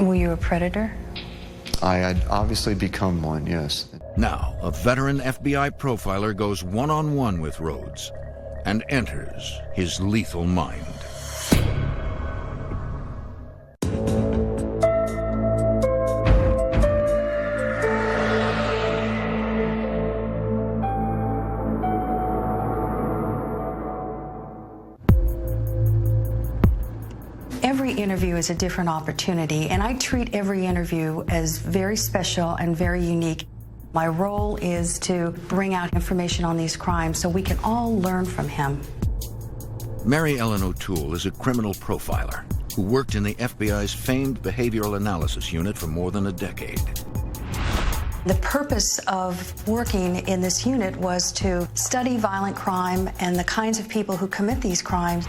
Were you a predator? I had obviously become one, yes. Now, a veteran FBI profiler goes one-on-one with Rhodes and enters his lethal mind. Every interview is a different opportunity, and I treat every interview as very special and very unique. My role is to bring out information on these crimes so we can all learn from him. Mary Ellen O'Toole is a criminal profiler who worked in the FBI's famed behavioral analysis unit for more than a decade. The purpose of working in this unit was to study violent crime and the kinds of people who commit these crimes,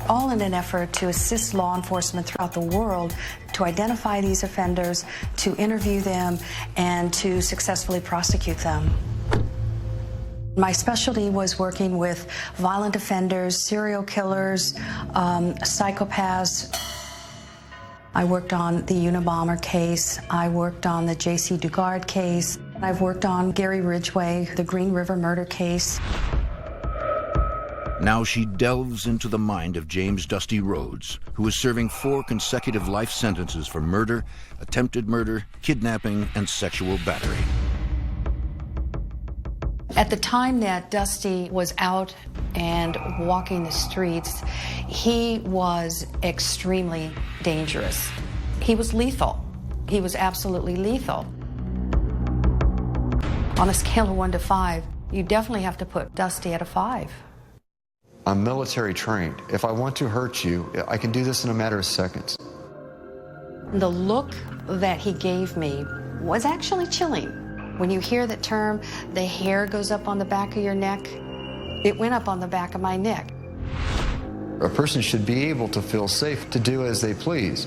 all in an effort to assist law enforcement throughout the world to identify these offenders, to interview them, and to successfully prosecute them. My specialty was working with violent offenders, serial killers, psychopaths. I worked on the Unabomber case. I worked on the J.C. Dugard case. I've worked on Gary Ridgway, the Green River murder case. Now she delves into the mind of James Dusty Rhodes, who is serving 4 consecutive life sentences for murder, attempted murder, kidnapping, and sexual battery. At the time that Dusty was out and walking the streets, he was extremely dangerous. He was lethal. He was absolutely lethal. On a scale of 1 to 5, you definitely have to put Dusty at a 5. I'm military trained. If I want to hurt you, I can do this in a matter of seconds. The look that he gave me was actually chilling. When you hear the term, the hair goes up on the back of your neck, it went up on the back of my neck. A person should be able to feel safe to do as they please.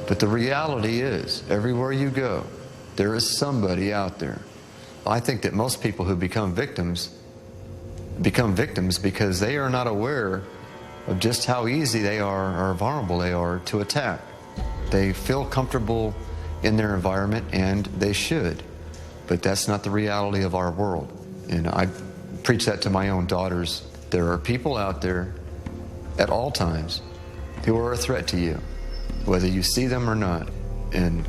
But the reality is, everywhere you go, there is somebody out there. I think that most people who become victims because they are not aware of just how easy they are or vulnerable they are to attack. They feel comfortable in their environment, and they should, but that's not the reality of our world. And I preach that to my own daughters. There are people out there at all times who are a threat to you, whether you see them or not. And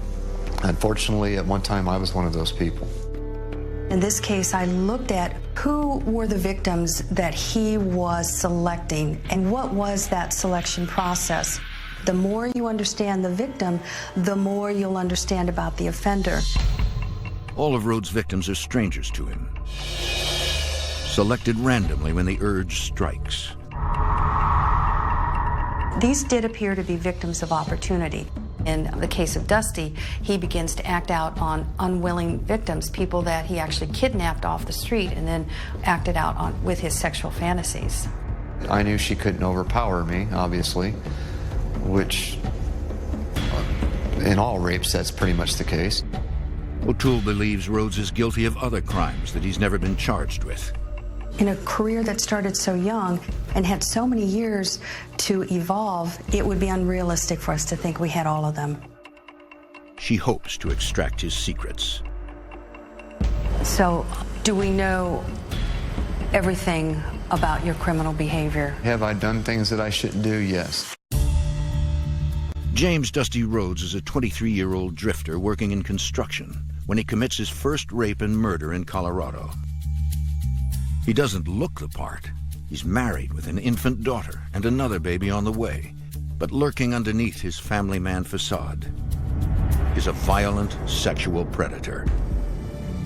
unfortunately, at one time, I was one of those people. In this case, I looked at who were the victims that he was selecting and what was that selection process. The more you understand the victim, the more you'll understand about the offender. All of Rhodes' victims are strangers to him, selected randomly when the urge strikes. These did appear to be victims of opportunity. In the case of Dusty, he begins to act out on unwilling victims, people that he actually kidnapped off the street and then acted out on with his sexual fantasies. I knew she couldn't overpower me, obviously, which in all rapes, that's pretty much the case. O'Toole believes Rhodes is guilty of other crimes that he's never been charged with. In a career that started so young and had so many years to evolve, it would be unrealistic for us to think we had all of them. She hopes to extract his secrets. So, do we know everything about your criminal behavior? Have I done things that I shouldn't do? Yes. James Dusty Rhodes is a 23-year-old drifter working in construction when he commits his first rape and murder in Colorado. He doesn't look the part. He's married with an infant daughter and another baby on the way. But lurking underneath his family man facade is a violent sexual predator.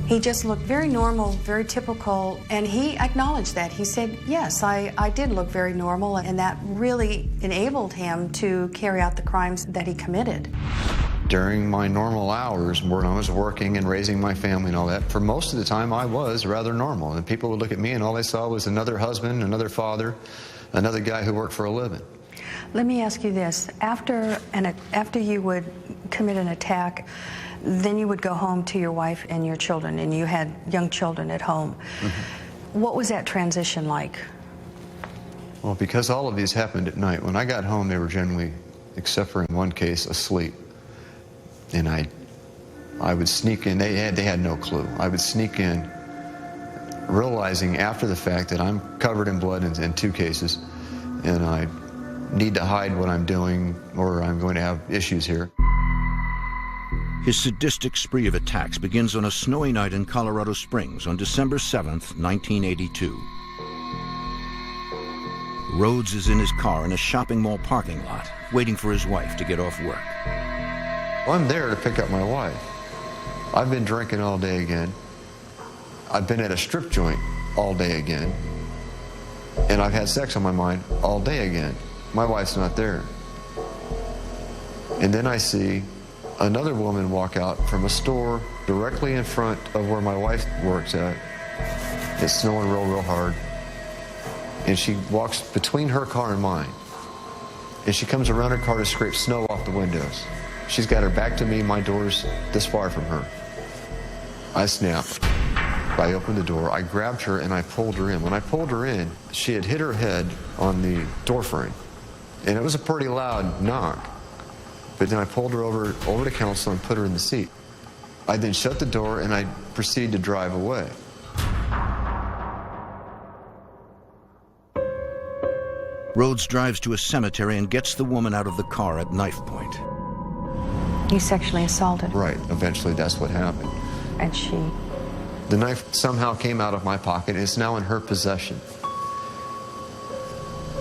He just looked very normal, very typical, and he acknowledged that. He said, yes, I did look very normal, and that really enabled him to carry out the crimes that he committed. During my normal hours, when I was working and raising my family and all that, for most of the time I was rather normal. And people would look at me and all they saw was another husband, another father, another guy who worked for a living. Let me ask you this. After you would commit an attack, then you would go home to your wife and your children, and you had young children at home. Mm-hmm. What was that transition like? Well, because all of these happened at night, when I got home, they were generally except for in one case, asleep. And I would sneak in. They had no clue. I would sneak in, realizing after the fact that I'm covered in blood in 2 cases, and I need to hide what I'm doing or I'm going to have issues here. His sadistic spree of attacks begins on a snowy night in Colorado Springs on December 7th, 1982. Rhodes is in his car in a shopping mall parking lot, waiting for his wife to get off work. I'm there to pick up my wife. I've been drinking all day again. I've been at a strip joint all day again. And I've had sex on my mind all day again. My wife's not there. And then I see another woman walk out from a store directly in front of where my wife works at. It's snowing real hard. And she walks between her car and mine. And she comes around her car to scrape snow off the windows. She's got her back to me, my door's this far from her. I snapped. I opened the door, I grabbed her, and I pulled her in. When I pulled her in, she had hit her head on the door frame. And it was a pretty loud knock. But then I pulled her over to counsel and put her in the seat. I then shut the door and I proceeded to drive away. Rhodes drives to a cemetery and gets the woman out of the car at knife point. You sexually assaulted her. Right, eventually that's what happened. And she... The knife somehow came out of my pocket and it's now in her possession.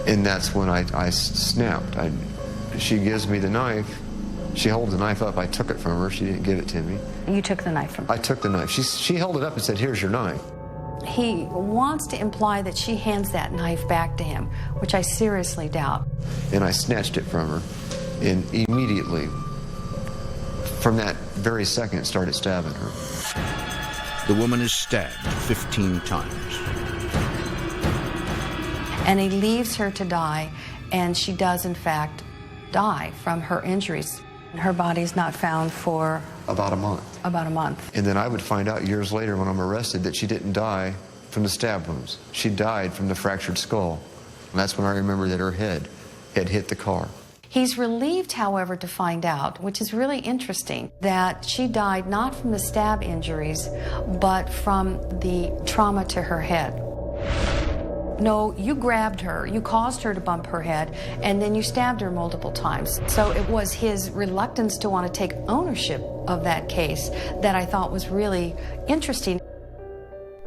And that's when I snapped. She gives me the knife. She holds the knife up. I took it from her. She didn't give it to me. You took the knife from her? I took the knife. She held it up and said, "Here's your knife." He wants to imply that she hands that knife back to him, which I seriously doubt. And I snatched it from her and immediately, from that very second, started stabbing her. The woman is stabbed 15 times. And he leaves her to die, and she does, in fact, die from her injuries. Her body's not found for... About a month. About a month. And then I would find out years later when I'm arrested that she didn't die from the stab wounds. She died from the fractured skull. And that's when I remember that her head had hit the car. He's relieved, however, to find out, which is really interesting, that she died not from the stab injuries, but from the trauma to her head. No, you grabbed her, you caused her to bump her head, and then you stabbed her multiple times. So it was his reluctance to want to take ownership of that case that I thought was really interesting.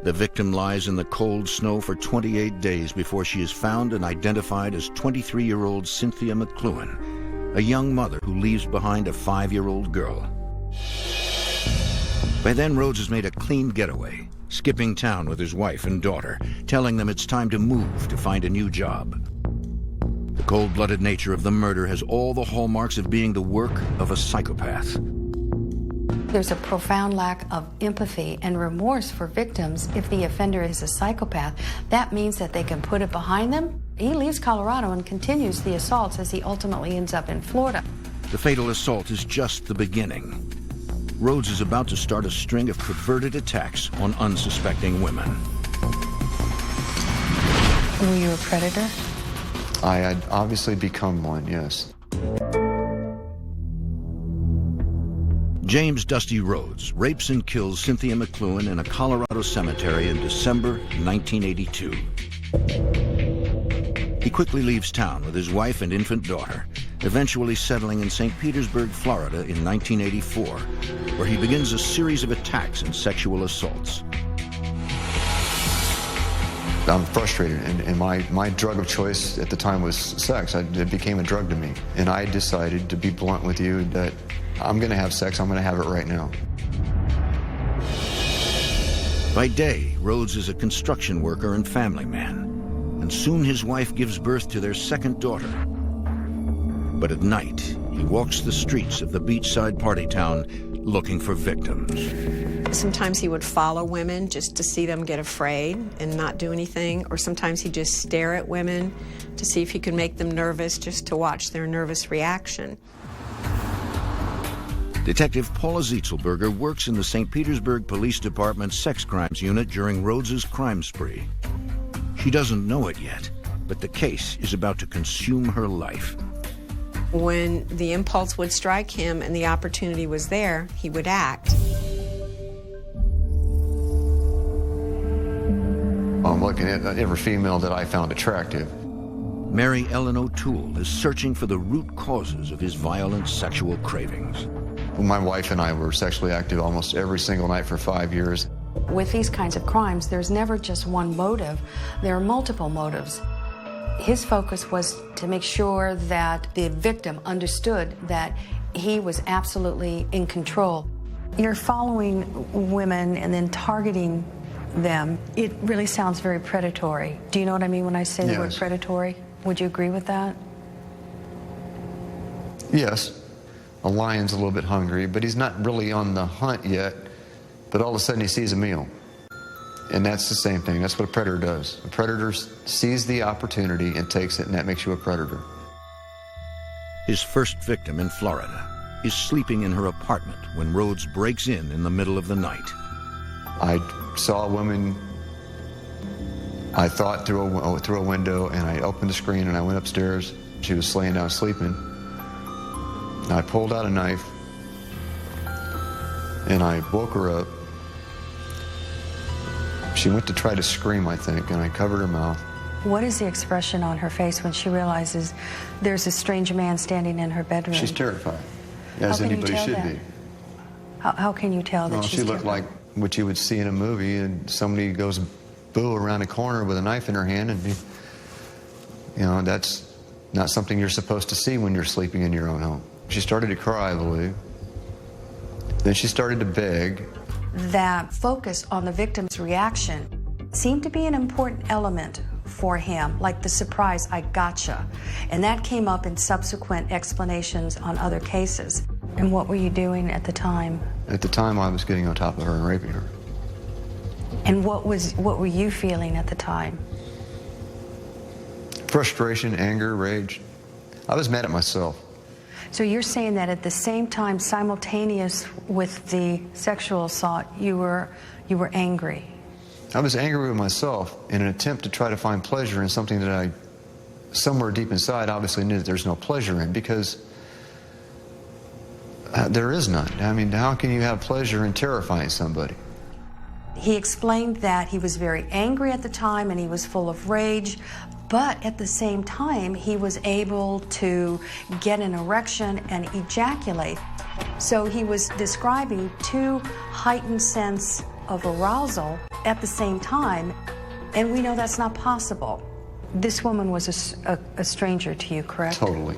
The victim lies in the cold snow for 28 days before she is found and identified as 23-year-old Cynthia McLuhan, a young mother who leaves behind a 5-year-old girl. By then, Rhodes has made a clean getaway, skipping town with his wife and daughter, telling them it's time to move to find a new job. The cold-blooded nature of the murder has all the hallmarks of being the work of a psychopath. There's a profound lack of empathy and remorse for victims. If the offender is a psychopath, that means that they can put it behind them. He leaves Colorado and continues the assaults as he ultimately ends up in Florida. The fatal assault is just the beginning. Rhodes is about to start a string of perverted attacks on unsuspecting women. Were you a predator? I had obviously become one, yes. James Dusty Rhodes rapes and kills Cynthia McLuhan in a Colorado cemetery in December 1982. He quickly leaves town with his wife and infant daughter, eventually settling in St. Petersburg, Florida in 1984, where he begins a series of attacks and sexual assaults. I'm frustrated, and my drug of choice at the time was sex. It became a drug to me. And I decided, to be blunt with you, that I'm going to have sex. I'm going to have it right now. By day, Rhodes is a construction worker and family man, and soon his wife gives birth to their second daughter. But at night, he walks the streets of the beachside party town looking for victims. Sometimes he would follow women just to see them get afraid and not do anything, or sometimes he'd just stare at women to see if he could make them nervous, just to watch their nervous reaction. Detective Paula Zietzelberger works in the St. Petersburg Police Department's sex crimes unit during Rhodes's crime spree. She doesn't know it yet, but the case is about to consume her life. When the impulse would strike him and the opportunity was there, he would act. I'm looking at every female that I found attractive. Mary Ellen O'Toole is searching for the root causes of his violent sexual cravings. My wife and I were sexually active almost every single night for 5 years. With these kinds of crimes, there's never just one motive. There are multiple motives. His focus was to make sure that the victim understood that he was absolutely in control. You're following women and then targeting them. It really sounds very predatory. Do you know what I mean when I say the word predatory? Would you agree with that? Yes. A lion's a little bit hungry, but he's not really on the hunt yet. But all of a sudden he sees a meal. And that's the same thing. That's what a predator does. A predator sees the opportunity and takes it, and that makes you a predator. His first victim in Florida is sleeping in her apartment when Rhodes breaks in the middle of the night. I saw a woman, I thought, through a window, and I opened the screen and I went upstairs. She was laying down sleeping. And I pulled out a knife and I woke her up. She went to try to scream, I think, and I covered her mouth. What is the expression on her face when she realizes there's a strange man standing in her bedroom? She's terrified, as anybody should be. How can you tell that she's she looked like what you would see in a movie, and somebody goes boo around a corner with a knife in her hand, and you know, that's not something you're supposed to see when you're sleeping in your own home. She started to cry, I believe. Then she started to beg. That focus on the victim's reaction seemed to be an important element for him, like the surprise, I gotcha. And that came up in subsequent explanations on other cases. And what were you doing at the time? At the time, I was getting on top of her and raping her. And what were you feeling at the time? Frustration, anger, rage. I was mad at myself. So you're saying that at the same time, simultaneous with the sexual assault, you were angry? I was angry with myself in an attempt to try to find pleasure in something that I, somewhere deep inside, obviously knew that there's no pleasure in, because there is none. I mean, how can you have pleasure in terrifying somebody? He explained that he was very angry at the time and he was full of rage, but at the same time, he was able to get an erection and ejaculate. So he was describing two heightened sense of arousal at the same time, and we know that's not possible. This woman was a stranger to you, correct? Totally.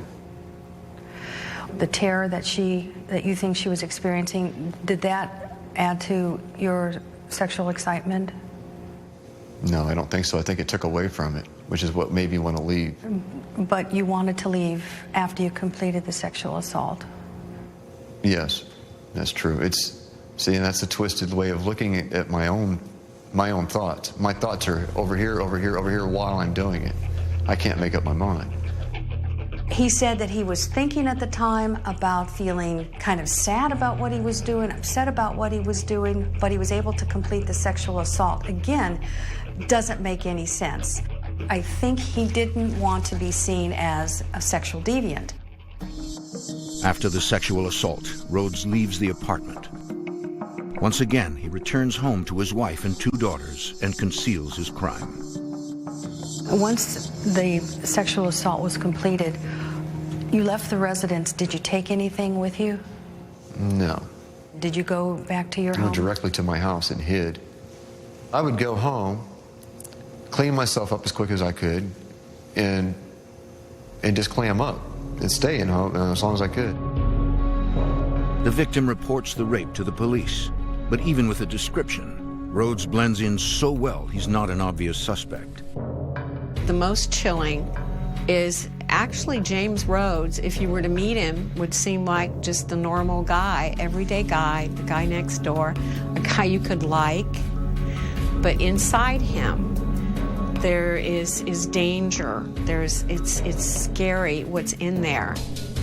The terror that you think she was experiencing, did that add to your sexual excitement? No, I don't think so. I think it took away from it, which is what made me want to leave. But you wanted to leave after you completed the sexual assault? Yes, that's true. See, and that's a twisted way of looking at my own thoughts. My thoughts are over here, over here, over here while I'm doing it. I can't make up my mind. He said that he was thinking at the time about feeling kind of sad about what he was doing, upset about what he was doing, but he was able to complete the sexual assault. Again, doesn't make any sense. I think he didn't want to be seen as a sexual deviant. After the sexual assault, Rhodes leaves the apartment. Once again, he returns home to his wife and 2 daughters and conceals his crime. Once the sexual assault was completed, you left the residence. Did you take anything with you? No. Did you go back to your home? I went directly to my house and hid. I would go home, clean myself up as quick as I could, and just clam up and stay in home as long as I could. The victim reports the rape to the police, but even with a description, Rhodes blends in so well he's not an obvious suspect. The most chilling is actually James Rhodes, if you were to meet him, would seem like just the normal guy, everyday guy, the guy next door, a guy you could like. But inside him, there is danger. It's scary what's in there.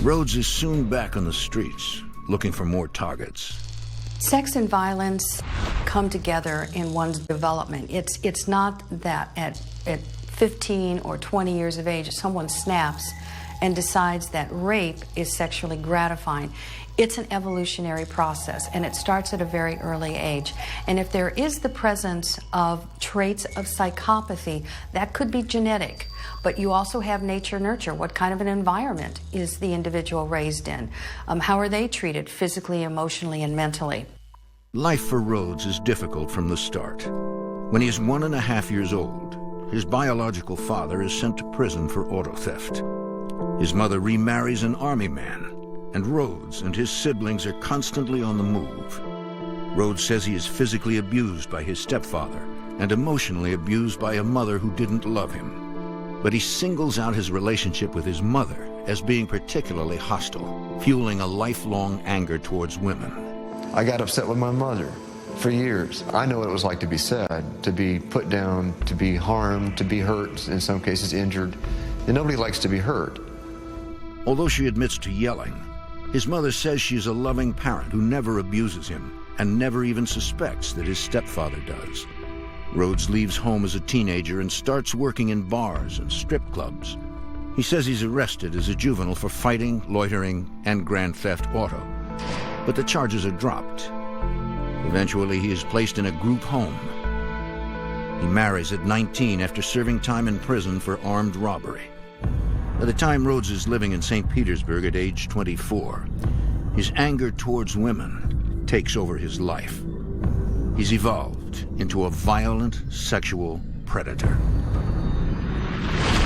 Rhodes is soon back on the streets, looking for more targets. Sex and violence come together in one's development. It's not that at 15 or 20 years of age, someone snaps and decides that rape is sexually gratifying. It's an evolutionary process, and it starts at a very early age. And if there is the presence of traits of psychopathy, that could be genetic. But you also have nature-nurture. What kind of an environment is the individual raised in? How are they treated physically, emotionally, and mentally? Life for Rhodes is difficult from the start. When he is 1.5 years old, his biological father is sent to prison for auto theft. His mother remarries an army man, and Rhodes and his siblings are constantly on the move. Rhodes says he is physically abused by his stepfather and emotionally abused by a mother who didn't love him. But he singles out his relationship with his mother as being particularly hostile, fueling a lifelong anger towards women. I got upset with my mother for years. I know what it was like to be sad, to be put down, to be harmed, to be hurt, in some cases injured, and nobody likes to be hurt. Although she admits to yelling, his mother says she is a loving parent who never abuses him and never even suspects that his stepfather does. Rhodes leaves home as a teenager and starts working in bars and strip clubs. He says he's arrested as a juvenile for fighting, loitering, and grand theft auto. But the charges are dropped. Eventually, he is placed in a group home. He marries at 19 after serving time in prison for armed robbery. By the time Rhodes is living in St. Petersburg at age 24, his anger towards women takes over his life. He's evolved into a violent sexual predator.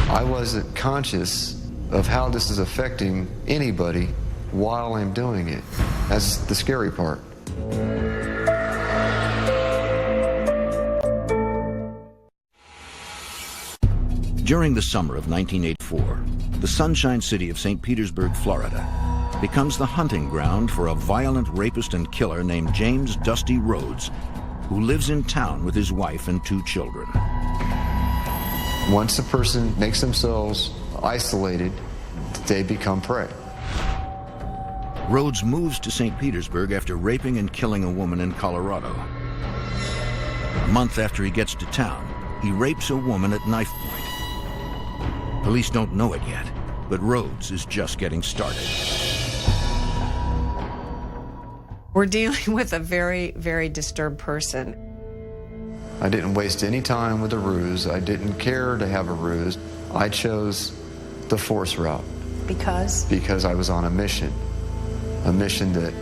I wasn't conscious of how this is affecting anybody while I'm doing it. That's the scary part. During the summer of 1984, the Sunshine City of St. Petersburg, Florida, becomes the hunting ground for a violent rapist and killer named James Dusty Rhodes, who lives in town with his wife and 2 children. Once a person makes themselves isolated, they become prey. Rhodes moves to St. Petersburg after raping and killing a woman in Colorado. A month after he gets to town, he rapes a woman at knife point. Police don't know it yet, but Rhodes is just getting started. We're dealing with a very, very disturbed person. I didn't waste any time with a ruse. I didn't care to have a ruse. I chose the force route. Because? Because I was on a mission that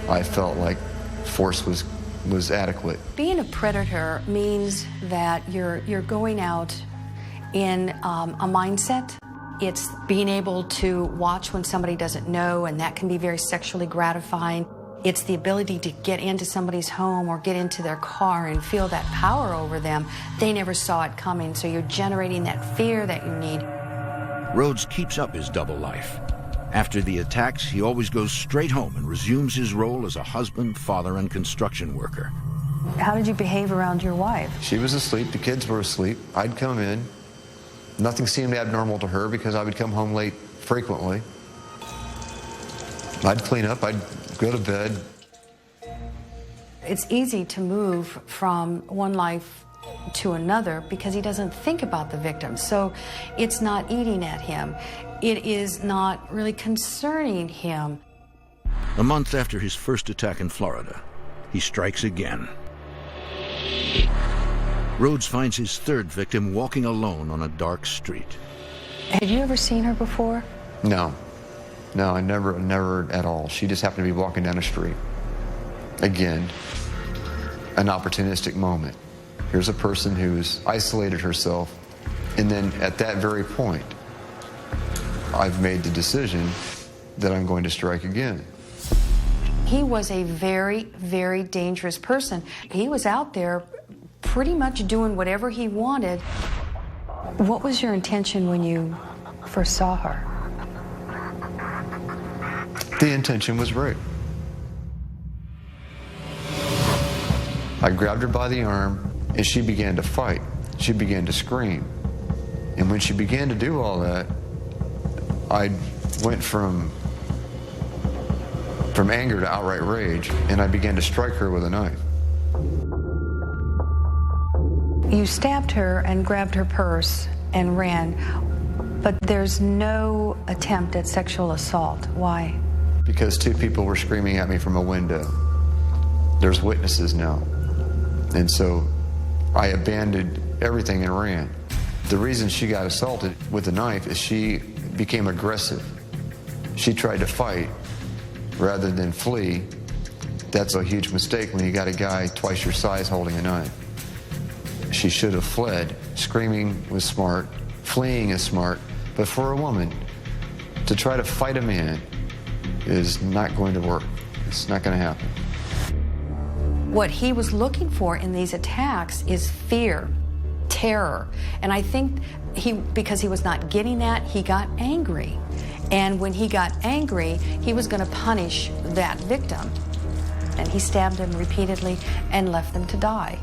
I felt like force was adequate. Being a predator means that you're going out in a mindset. It's being able to watch when somebody doesn't know, and that can be very sexually gratifying. It's the ability to get into somebody's home or get into their car and feel that power over them. They never saw it coming, so you're generating that fear that you need. Rhodes keeps up his double life. After the attacks, he always goes straight home and resumes his role as a husband, father, and construction worker. How did you behave around your wife? She was asleep, the kids were asleep. I'd come in. Nothing seemed abnormal to her because I would come home late frequently. I'd clean up, I'd go to bed. It's easy to move from one life to another because he doesn't think about the victim. So it's not eating at him. It is not really concerning him. A month after his first attack in Florida, he strikes again. Rhodes finds his 3rd victim walking alone on a dark street. Had you ever seen her before? No, I never at all. She just happened to be walking down a street. Again, an opportunistic moment. Here's a person who's isolated herself, and then at that very point, I've made the decision that I'm going to strike again. He was a very, very dangerous person. He was out there pretty much doing whatever he wanted. What was your intention when you first saw her? The intention was rape. I grabbed her by the arm, and she began to fight. She began to scream. And when she began to do all that, I went from anger to outright rage, and I began to strike her with a knife. You stabbed her and grabbed her purse and ran. But there's no attempt at sexual assault. Why? Because two people were screaming at me from a window. There's witnesses now. And so I abandoned everything and ran. The reason she got assaulted with a knife is she became aggressive. She tried to fight rather than flee. That's a huge mistake when you got a guy twice your size holding a knife. She should have fled. Screaming was smart, fleeing is smart, but for a woman to try to fight a man is not going to work. It's not going to happen. What he was looking for in these attacks is fear, terror. And I think because he was not getting that, he got angry. And when he got angry, he was going to punish that victim. And he stabbed him repeatedly and left them to die.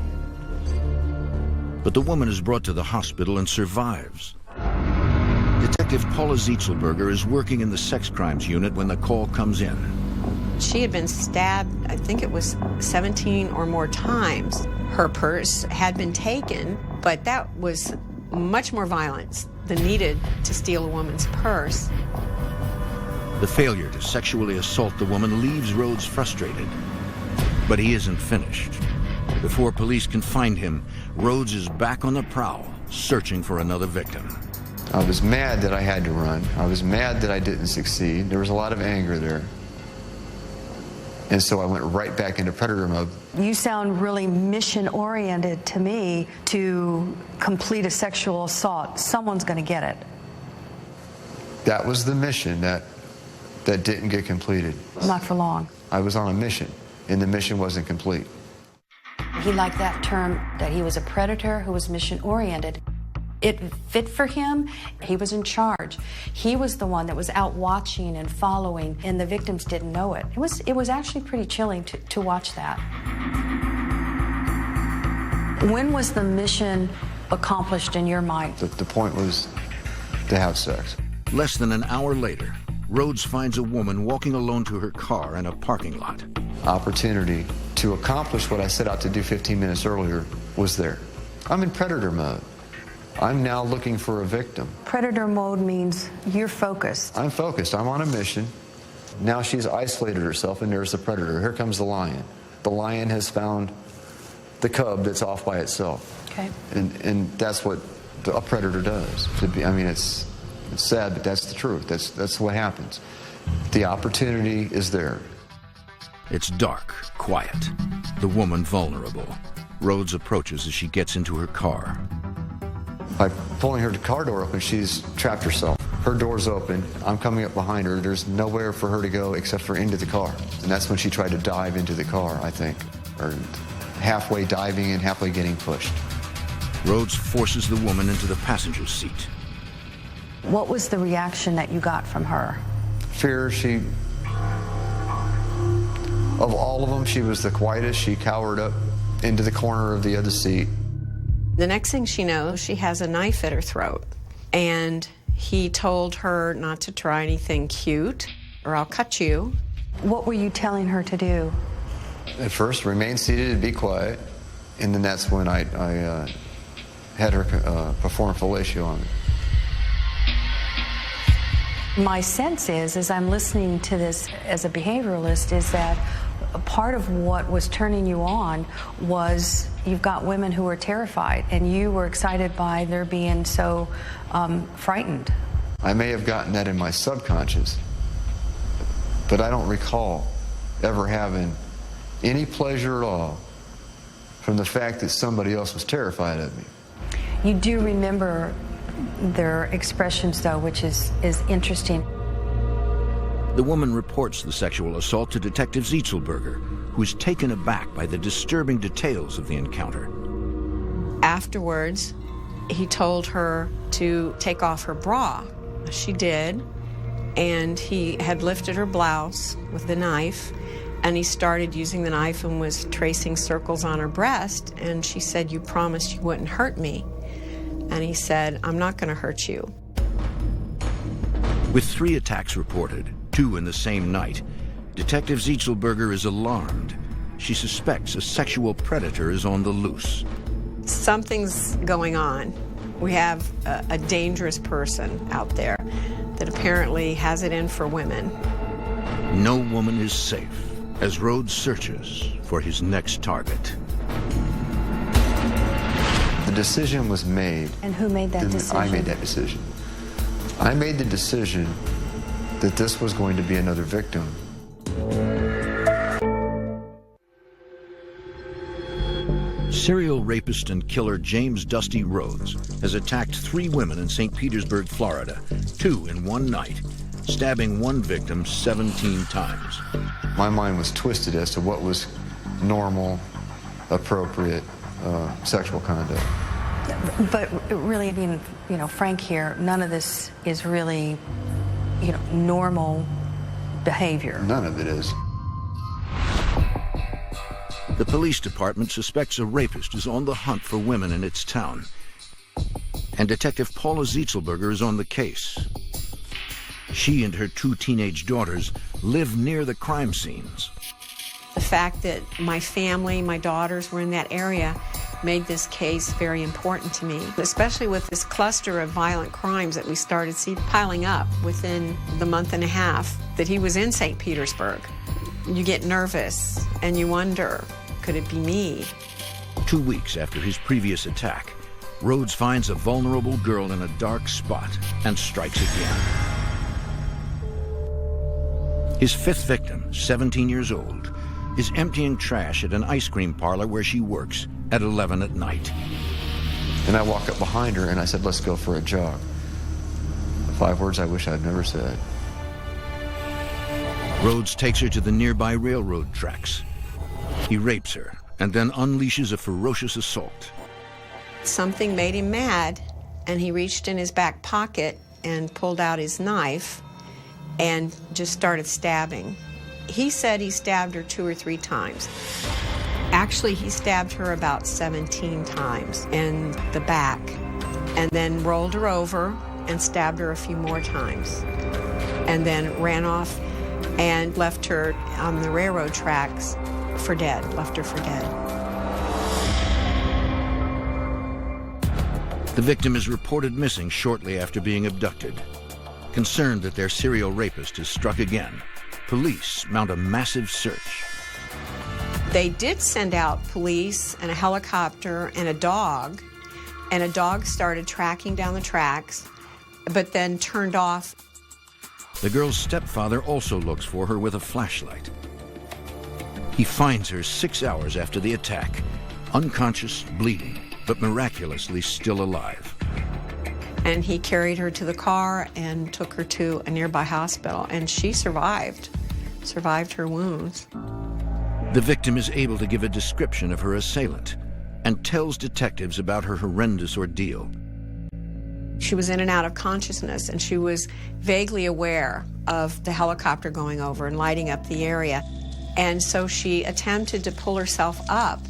But the woman is brought to the hospital and survives. Detective Paula Zietzelberger is working in the sex crimes unit when the call comes in. She had been stabbed, I think it was 17 or more times. Her purse had been taken, but that was much more violence than needed to steal a woman's purse. The failure to sexually assault the woman leaves Rhodes frustrated. But he isn't finished. Before police can find him, Rhodes is back on the prowl, searching for another victim. I was mad that I had to run. I was mad that I didn't succeed. There was a lot of anger there. And so I went right back into predator mode. You sound really mission-oriented to me to complete a sexual assault. Someone's going to get it. That was the mission that didn't get completed. Not for long. I was on a mission, and the mission wasn't complete. He liked that term, that he was a predator who was mission-oriented. It fit for him. He was in charge. He was the one that was out watching and following, and the victims didn't know it. It was actually pretty chilling to watch that. When was the mission accomplished in your mind? The point was to have sex. Less than an hour later, Rhodes finds a woman walking alone to her car in a parking lot. Opportunity to accomplish what I set out to do 15 minutes earlier was there. I'm in predator mode. I'm now looking for a victim. Predator mode means you're focused. I'm focused. I'm on a mission. Now she's isolated herself, and there's the predator. Here comes the lion. The lion has found the cub that's off by itself. Okay. And that's what a predator does. It's sad, but that's the truth. That's what happens. The opportunity is there. It's dark, quiet. The woman vulnerable. Rhodes approaches as she gets into her car. By pulling her car door open, she's trapped herself. Her door's open. I'm coming up behind her. There's nowhere for her to go except for into the car. And that's when she tried to dive into the car, I think. Or halfway diving and halfway getting pushed. Rhodes forces the woman into the passenger seat. What was the reaction that you got from her? Fear. Of all of them, she was the quietest. She cowered up into the corner of the other seat. The next thing she knows, she has a knife at her throat. And he told her not to try anything cute, or I'll cut you. What were you telling her to do? At first, remain seated and be quiet. And then that's when I had her perform fellatio on me. My sense is, as I'm listening to this as a behavioralist, is that a part of what was turning you on was you've got women who are terrified, and you were excited by their being so frightened. I may have gotten that in my subconscious, but I don't recall ever having any pleasure at all from the fact that somebody else was terrified of me. You do remember their expressions, though, which is interesting. The woman reports the sexual assault to Detective Zietzelberger, who is taken aback by the disturbing details of the encounter. Afterwards, he told her to take off her bra. She did, and he had lifted her blouse with the knife, and he started using the knife and was tracing circles on her breast, and she said, "You promised you wouldn't hurt me." And he said, "I'm not going to hurt you." With 3 attacks reported, 2 in the same night, Detective Zietzelberger is alarmed. She suspects a sexual predator is on the loose. Something's going on. We have a dangerous person out there that apparently has it in for women. No woman is safe as Rhodes searches for his next target. The decision was made. And who made that decision? I made that decision. I made the decision that this was going to be another victim. Serial rapist and killer James "Dusty" Rhodes has attacked 3 women in St. Petersburg, Florida, 2 in one night, stabbing one victim 17 times. My mind was twisted as to what was normal, appropriate sexual conduct. But really, being, frank here, none of this is really, normal behavior. None of it is. The police department suspects a rapist is on the hunt for women in its town. And Detective Paula Zietzelberger is on the case. She and her 2 teenage daughters live near the crime scenes. The fact that my family, my daughters were in that area made this case very important to me, especially with this cluster of violent crimes that we started piling up within the month and a half that he was in St. Petersburg. You get nervous and you wonder, could it be me? 2 weeks after his previous attack, Rhodes finds a vulnerable girl in a dark spot and strikes again. His 5th victim, 17 years old, is emptying trash at an ice cream parlor where she works at 11 at night. And I walk up behind her and I said, let's go for a jog. 5 words I wish I'd never said. Rhodes takes her to the nearby railroad tracks. He rapes her and then unleashes a ferocious assault. Something made him mad, and he reached in his back pocket and pulled out his knife and just started stabbing. He said he stabbed her 2 or 3 times. Actually, he stabbed her about 17 times in the back, and then rolled her over and stabbed her a few more times, and then ran off and left her on the railroad tracks for dead, left her for dead. The victim is reported missing shortly after being abducted. Concerned that their serial rapist is struck again, police mount a massive search. They did send out police and a helicopter and a dog started tracking down the tracks, but then turned off. The girl's stepfather also looks for her with a flashlight. He finds her 6 hours after the attack, unconscious, bleeding, but miraculously still alive. And he carried her to the car and took her to a nearby hospital, and she survived her wounds. The victim is able to give a description of her assailant and tells detectives about her horrendous ordeal. She was in and out of consciousness, and she was vaguely aware of the helicopter going over and lighting up the area. And so she attempted to pull herself up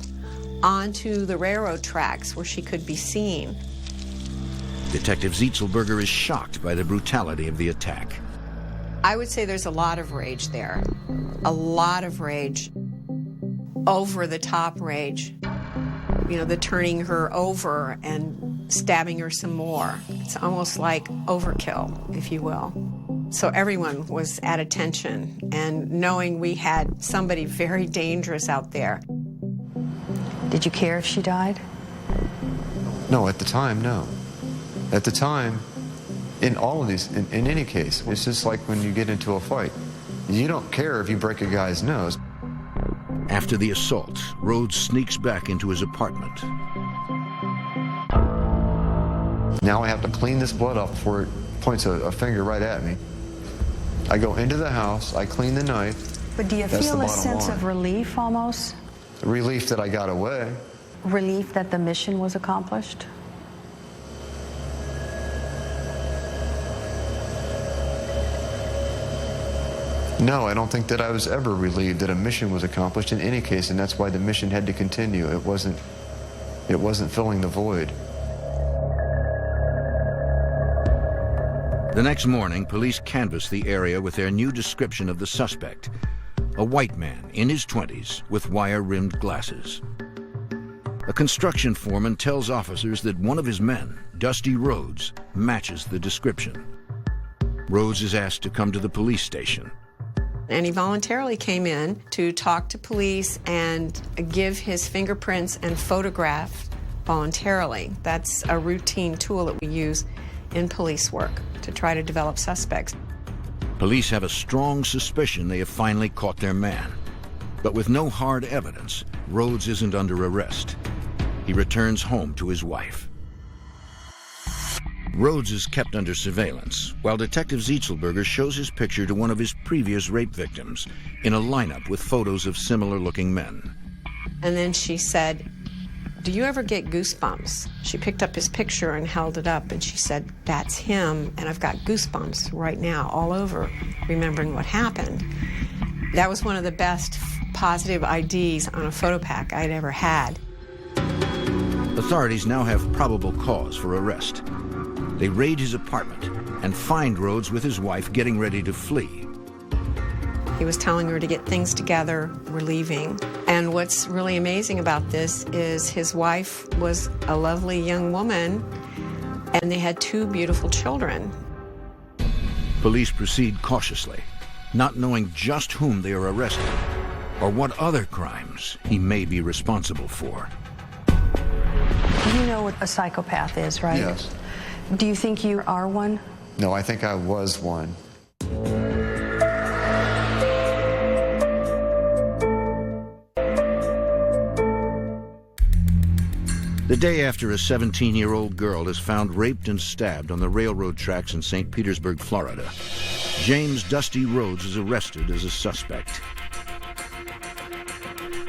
onto the railroad tracks where she could be seen. Detective Zietzelberger is shocked by the brutality of the attack. I would say there's a lot of rage there. A lot of rage. Over-the-top rage. The turning her over and stabbing her some more. It's almost like overkill, if you will. So everyone was at attention, and knowing we had somebody very dangerous out there. Did you care if she died? No, at the time, no. At the time, in all of these, in any case, it's just like when you get into a fight. You don't care if you break a guy's nose. After the assault, Rhodes sneaks back into his apartment. Now I have to clean this blood off before it points a finger right at me. I go into the house, I clean the knife. But do you That's feel the a bottom sense line. of relief almost? Relief that I got away. Relief that the mission was accomplished? No, I don't think that I was ever relieved that a mission was accomplished in any case, and that's why the mission had to continue. It wasn't filling the void. The next morning, police canvass the area with their new description of the suspect, a white man in his 20s with wire-rimmed glasses. A construction foreman tells officers that one of his men, Dusty Rhodes, matches the description. Rhodes is asked to come to the police station. And he voluntarily came in to talk to police and give his fingerprints and photograph voluntarily. That's a routine tool that we use in police work to try to develop suspects. Police have a strong suspicion they have finally caught their man. But with no hard evidence, Rhodes isn't under arrest. He returns home to his wife. Rhodes is kept under surveillance, while Detective Zietzelberger shows his picture to one of his previous rape victims in a lineup with photos of similar-looking men. And then she said, "Do you ever get goosebumps?" She picked up his picture and held it up, and she said, "That's him, and I've got goosebumps right now all over, remembering what happened." That was one of the best positive IDs on a photo pack I'd ever had. Authorities now have probable cause for arrest. They raid his apartment and find Rhodes with his wife getting ready to flee. He was telling her to get things together, we're leaving. And what's really amazing about this is his wife was a lovely young woman, and they had 2 beautiful children. Police proceed cautiously, not knowing just whom they are arresting or what other crimes he may be responsible for. You know what a psychopath is, right? Yes. Do you think you are one? No, I think I was one. The day after a 17-year-old girl is found raped and stabbed on the railroad tracks in St. Petersburg, Florida, James Dusty Rhodes is arrested as a suspect.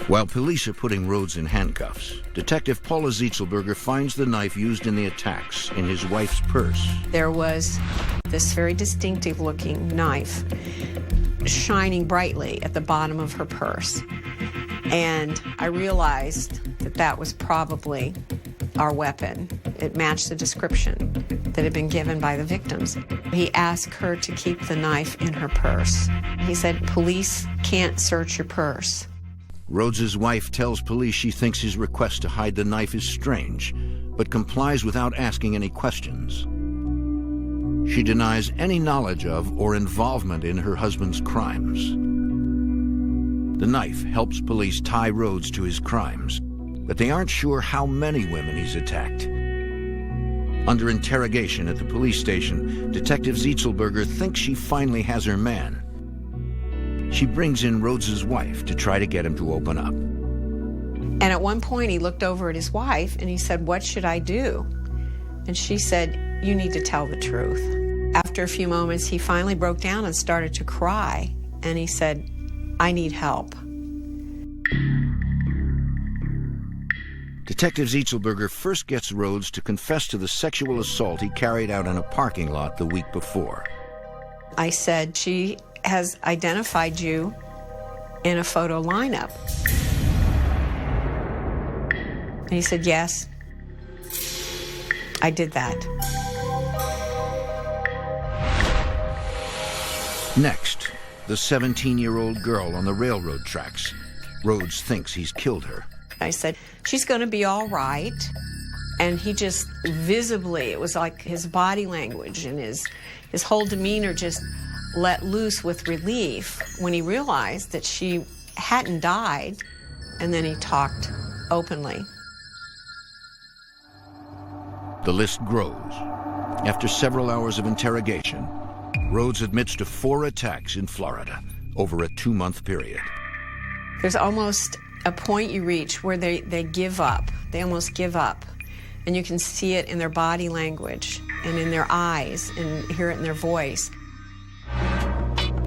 While police are putting Rhodes in handcuffs, Detective Paula Zietzelberger finds the knife used in the attacks in his wife's purse. There was this very distinctive-looking knife shining brightly at the bottom of her purse. And I realized that that was probably our weapon. It matched the description that had been given by the victims. He asked her to keep the knife in her purse. He said, "Police can't search your purse." Rhodes's wife tells police she thinks his request to hide the knife is strange, but complies without asking any questions. She denies any knowledge of or involvement in her husband's crimes. The knife helps police tie Rhodes to his crimes, but they aren't sure how many women he's attacked. Under interrogation at the police station, Detective Zietzelberger thinks she finally has her man. She brings in Rhodes's wife to try to get him to open up. And at one point, he looked over at his wife and he said, "What should I do?" And she said, "You need to tell the truth." After a few moments, he finally broke down and started to cry. And he said, "I need help." Detective Zietzelberger first gets Rhodes to confess to the sexual assault he carried out in a parking lot the week before. I said, "She has identified you in a photo lineup." And he said, "Yes, I did that." Next, the 17-year-old girl on the railroad tracks. Rhodes thinks he's killed her. I said, "She's going to be all right." And he just visibly, it was like his body language and his whole demeanor just let loose with relief when he realized that she hadn't died. And then he talked openly. The list grows. After several hours of interrogation, Rhodes admits to 4 attacks in Florida over a 2-month period. There's almost a point you reach where they give up. They almost give up. And you can see it in their body language and in their eyes and hear it in their voice.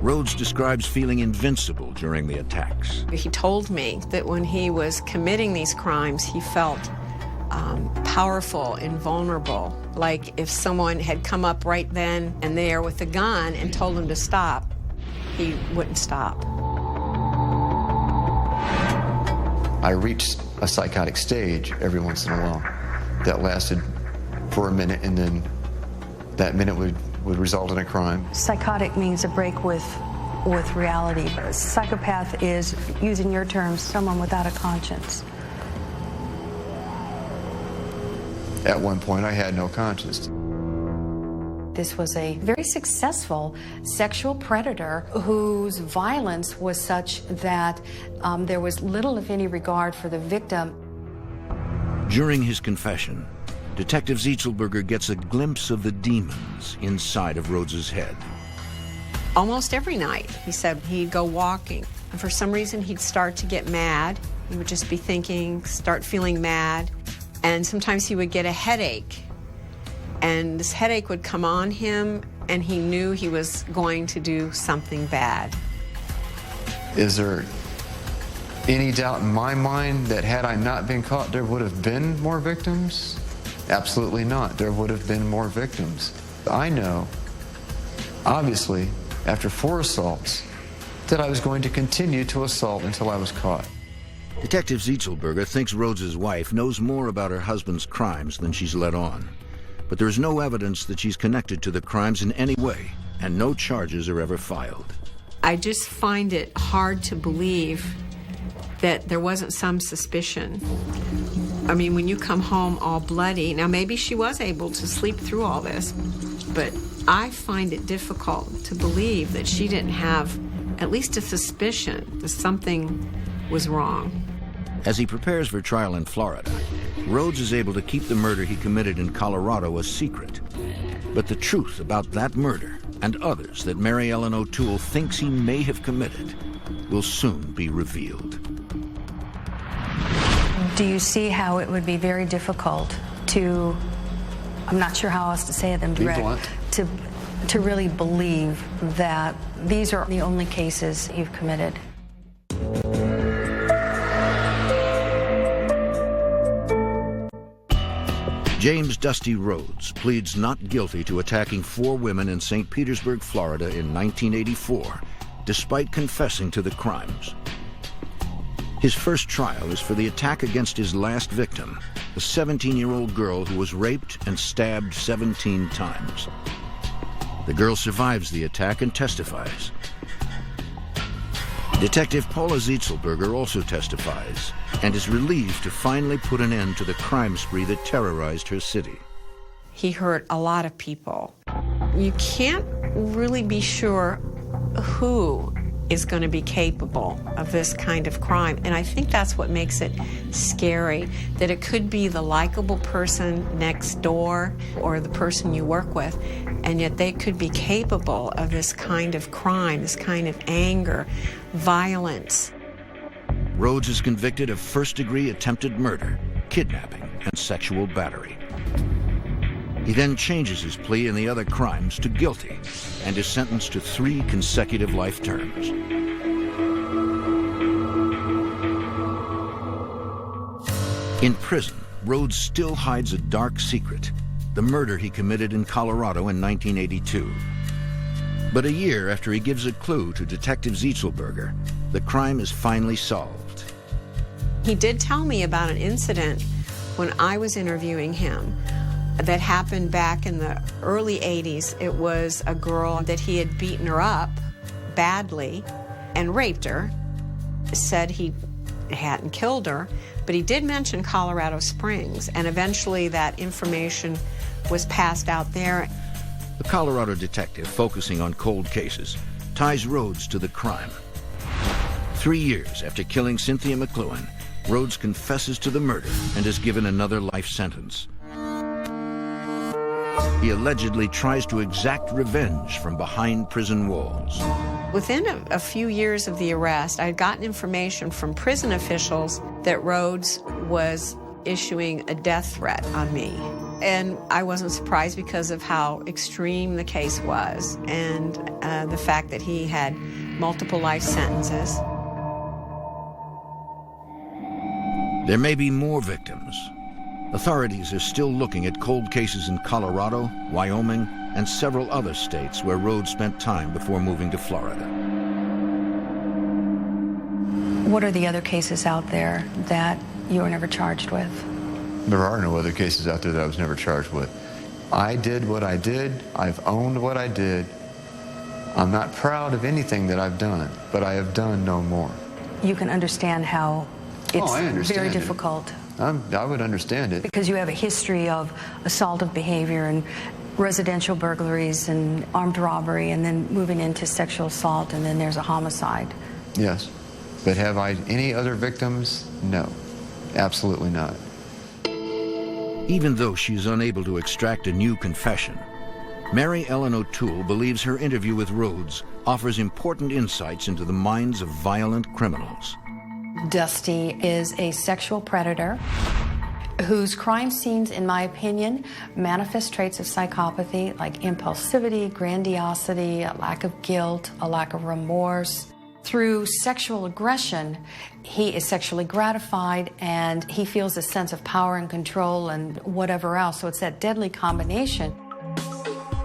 Rhodes describes feeling invincible during the attacks. He told me that when he was committing these crimes, he felt powerful and vulnerable. Like if someone had come up right then and there with a gun and told him to stop, he wouldn't stop. I reached a psychotic stage every once in a while that lasted for a minute, and then that minute would result in a crime. Psychotic means a break with reality. A psychopath is, using your terms, someone without a conscience. At one point, I had no conscience. This was a very successful sexual predator whose violence was such that there was little, if any, regard for the victim. During his confession, Detective Zietzelberger gets a glimpse of the demons inside of Rhodes's head. Almost every night, he said he'd go walking, and for some reason he'd start to get mad. He would just be thinking, start feeling mad, and sometimes he would get a headache. And this headache would come on him, and he knew he was going to do something bad. Is there any doubt in my mind that had I not been caught, there would have been more victims? Absolutely not. There would have been more victims. I know, obviously, after 4 assaults, that I was going to continue to assault until I was caught. Detective Zietzelberger thinks Rhodes's wife knows more about her husband's crimes than she's let on. But there is no evidence that she's connected to the crimes in any way, and no charges are ever filed. I just find it hard to believe that there wasn't some suspicion. I mean, when you come home all bloody, now maybe she was able to sleep through all this, but I find it difficult to believe that she didn't have at least a suspicion that something was wrong. As he prepares for trial in Florida, Rhodes is able to keep the murder he committed in Colorado a secret. But the truth about that murder and others that Mary Ellen O'Toole thinks he may have committed will soon be revealed. Do you see how it would be very difficult to, I'm not sure how else to say them direct, to really believe that these are the only cases you've committed? James Dusty Rhodes pleads not guilty to attacking 4 women in St. Petersburg, Florida in 1984, despite confessing to the crimes. His first trial is for the attack against his last victim, a 17-year-old girl who was raped and stabbed 17 times. The girl survives the attack and testifies. Detective Paula Zietzelberger also testifies and is relieved to finally put an end to the crime spree that terrorized her city. He hurt a lot of people. You can't really be sure who is going to be capable of this kind of crime, and I think that's what makes it scary, that it could be the likable person next door or the person you work with, and yet they could be capable of this kind of crime, this kind of anger, violence. Rhodes is convicted of first-degree attempted murder, kidnapping, and sexual battery. He then changes his plea in the other crimes to guilty and is sentenced to 3 consecutive life terms. In prison, Rhodes still hides a dark secret, the murder he committed in Colorado in 1982. But a year after he gives a clue to Detective Zietzelberger, the crime is finally solved. He did tell me about an incident when I was interviewing him that happened back in the early 80s. It was a girl that he had beaten her up badly and raped her. Said he hadn't killed her, but he did mention Colorado Springs, and eventually that information was passed out there. The Colorado detective, focusing on cold cases, ties Rhodes to the crime. 3 years after killing Cynthia McLuhan, Rhodes confesses to the murder and is given another life sentence. He allegedly tries to exact revenge from behind prison walls. Within a few years of the arrest, I had gotten information from prison officials that Rhodes was issuing a death threat on me. And I wasn't surprised because of how extreme the case was and the fact that he had multiple life sentences. There may be more victims. Authorities are still looking at cold cases in Colorado, Wyoming, and several other states where Rhodes spent time before moving to Florida. What are the other cases out there that you were never charged with? There are no other cases out there that I was never charged with. I did what I did. I've owned what I did. I'm not proud of anything that I've done, but I have done no more. You can understand how it's very difficult I would understand it. Because you have a history of assaultive behavior and residential burglaries and armed robbery, and then moving into sexual assault, and then there's a homicide. Yes. But have I any other victims? No. Absolutely not. Even though she is unable to extract a new confession, Mary Ellen O'Toole believes her interview with Rhodes offers important insights into the minds of violent criminals. Dusty is a sexual predator whose crime scenes, in my opinion, manifest traits of psychopathy like impulsivity, grandiosity, a lack of guilt, a lack of remorse. Through sexual aggression, he is sexually gratified and he feels a sense of power and control and whatever else. So it's that deadly combination.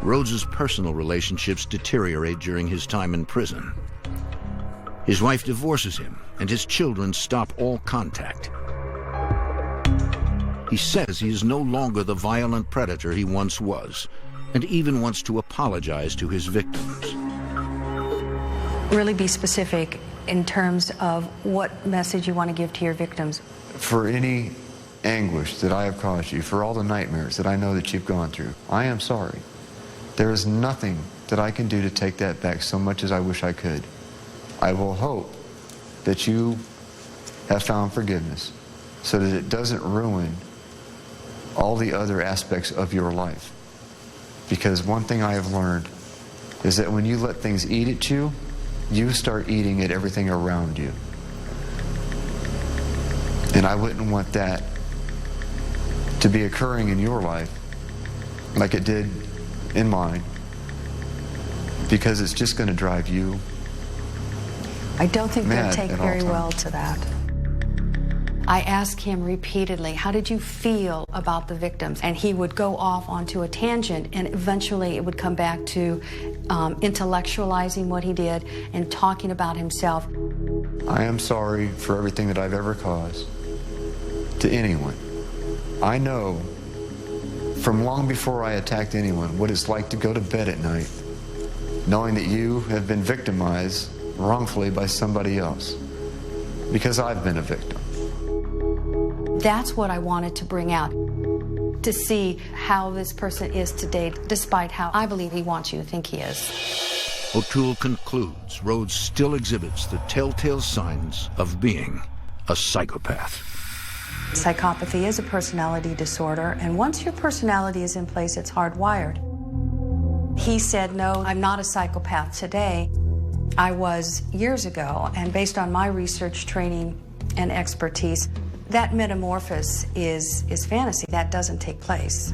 Rhodes's personal relationships deteriorate during his time in prison. His wife divorces him, and his children stop all contact. He says he is no longer the violent predator he once was, and even wants to apologize to his victims. Really be specific in terms of what message you want to give to your victims. For any anguish that I have caused you, for all the nightmares that I know that you've gone through, I am sorry. There is nothing that I can do to take that back, so much as I wish I could. I will hope that you have found forgiveness so that it doesn't ruin all the other aspects of your life. Because one thing I have learned is that when you let things eat at you, you start eating at everything around you. And I wouldn't want that to be occurring in your life like it did in mine, because it's just going to drive you I don't think they'll mad take at all very times. well to that. I asked him repeatedly, how did you feel about the victims? And he would go off onto a tangent, and eventually it would come back to intellectualizing what he did and talking about himself. I am sorry for everything that I've ever caused to anyone. I know from long before I attacked anyone what it's like to go to bed at night knowing that you have been victimized wrongfully by somebody else, because I've been a victim. That's what I wanted to bring out, to see how this person is today, despite how I believe he wants you to think he is. O'Toole concludes Rhodes still exhibits the telltale signs of being a psychopath. Psychopathy is a personality disorder, and once your personality is in place, it's hardwired. He said, no, I'm not a psychopath today. I was years ago, and based on my research, training, and expertise, that metamorphosis is fantasy. That doesn't take place.